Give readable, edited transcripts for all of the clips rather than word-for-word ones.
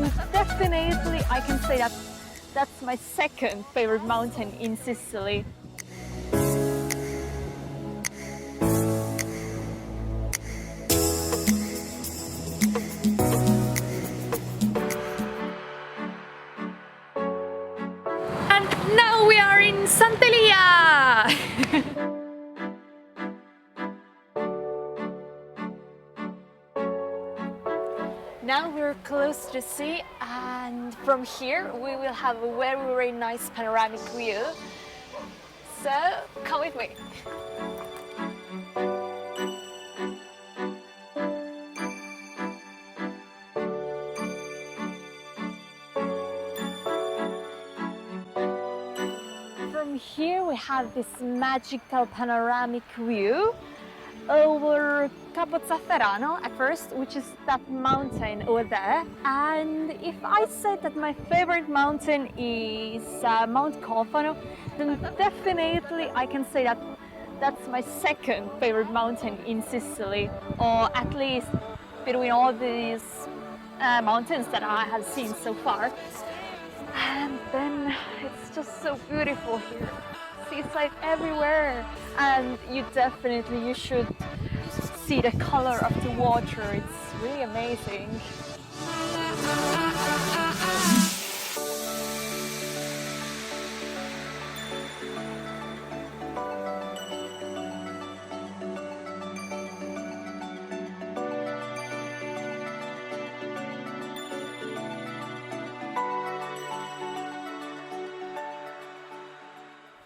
then definitely I can say that that's my second favorite mountain in Sicily. And now we are in Sant'Elia! Now we're close to the sea, and from here we will have a very nice panoramic view. So come with me. From here we have this magical panoramic view over Capo Zafferano at first, which is that mountain over there. And if I say that my favorite mountain is Mount Cofano, then definitely I can say that that's my second favorite mountain in Sicily, or at least between all these mountains that I have seen so far. And then it's just so beautiful here. Seaside everywhere, and you should see the color of the water. It's really amazing.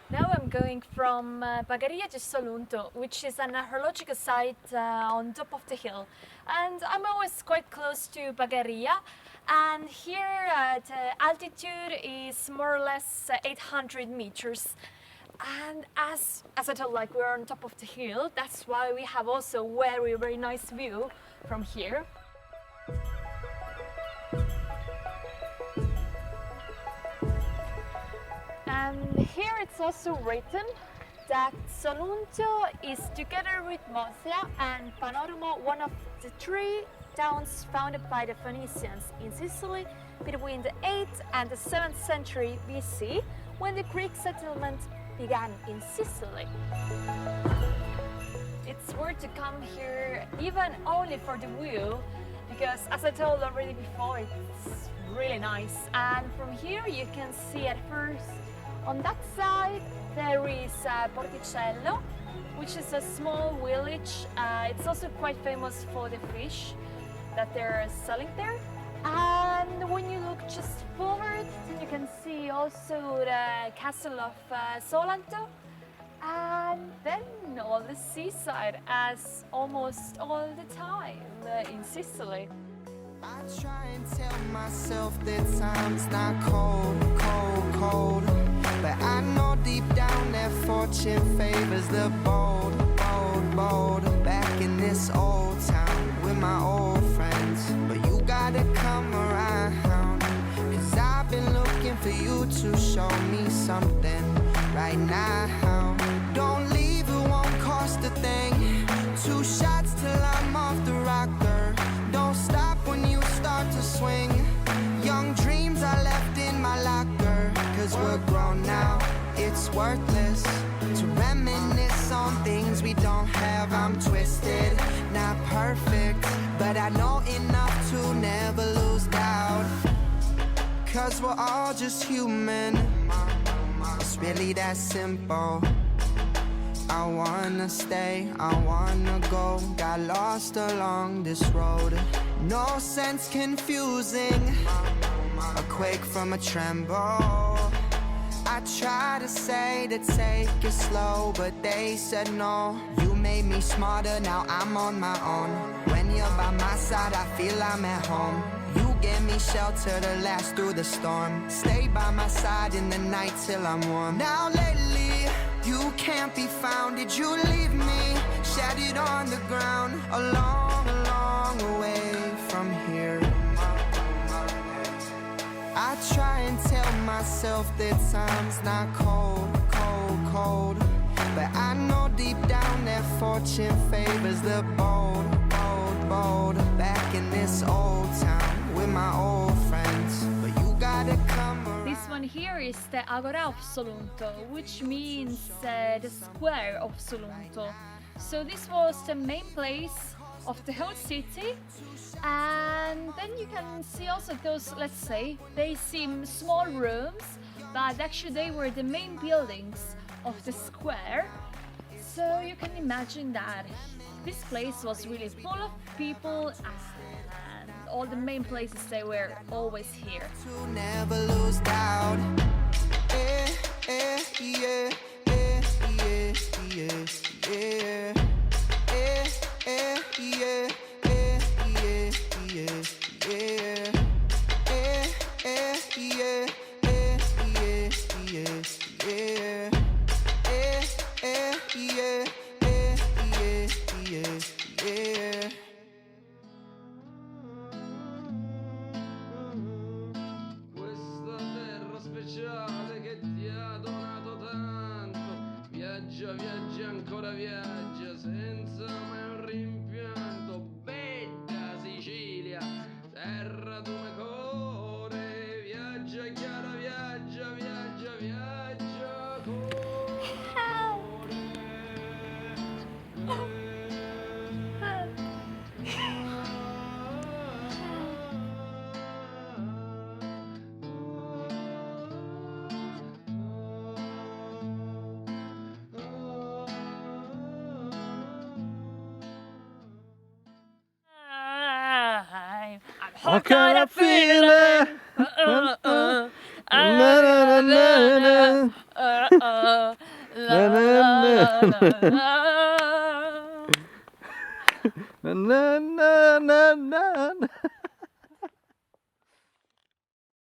Now I'm going from Bagheria di Solunto, which is an archaeological site on top of the hill. And I'm always quite close to Bagheria, and here the altitude is more or less 800 meters. And as I told, like, we're on top of the hill, that's why we have also very nice view from here. And here it's also written that Solunto is, together with Mossia and Panormo, one of the 3 towns founded by the Phoenicians in Sicily between the 8th and the 7th century BC, when the Greek settlement began in Sicily. It's worth to come here even only for the view, because as I told already before, it's really nice. And from here you can see at first, on that side there is Porticello, which is a small village. It's also quite famous for the fish that they're selling there. And when you look just forward, then you can see also the castle of Solanto, and then all the seaside, as almost all the time in Sicily. I try and tell myself that time's not cold, but I know deep down that fortune favors the bold. Back in this old town with my old friends, but you gotta come around, 'cause I've been looking for you to show me something right now. Don't leave, it won't cost a thing. 2 shots till I'm off the rocker. Don't stop when you start to swing. Young dreams are left in my locker, 'cause we're grown now, it's worthless to reminisce on things we don't have. I'm twisted, not perfect, but I know enough to never lose doubt, 'cause we're all just human. It's really that simple. I wanna stay, I wanna go. Got lost along this road. No sense confusing a quake from a tremble. I try to say to take it slow, but they said no. You made me smarter, now I'm on my own. When you're by my side, I feel I'm at home. You give me shelter to last through the storm. Stay by my side in the night till I'm warm. Now lately, you can't be found. Did you leave me shattered on the ground, a long way from here? I try and tell myself that time's not cold, but I know deep down that fortune favors the bold. Back in this old town with my old friends, here is the Agora of Solunto, which means the square of Solunto. So this was the main place of the whole city, and then you can see also those, let's say, they seem small rooms, but actually they were the main buildings of the square. So you can imagine that this place was really full of people, and all the main places, they were always here. To never lose doubt. Yeah, yeah, yeah, yeah, yeah, yeah, yeah. Yeah, yeah, yeah, yeah, yeah, yeah. Yeah, yeah, yeah, yeah, yeah, yeah. Yeah, yeah, yeah, yeah. Questa terra speciale che ti ha donato tanto, viaggia, viaggia, ancora viaggia, senza mai un rimpianto. Bella Sicilia, terra come core, viaggia chiara, viaggia, viaggia, viaggia I've got a feeling. Na na na na na.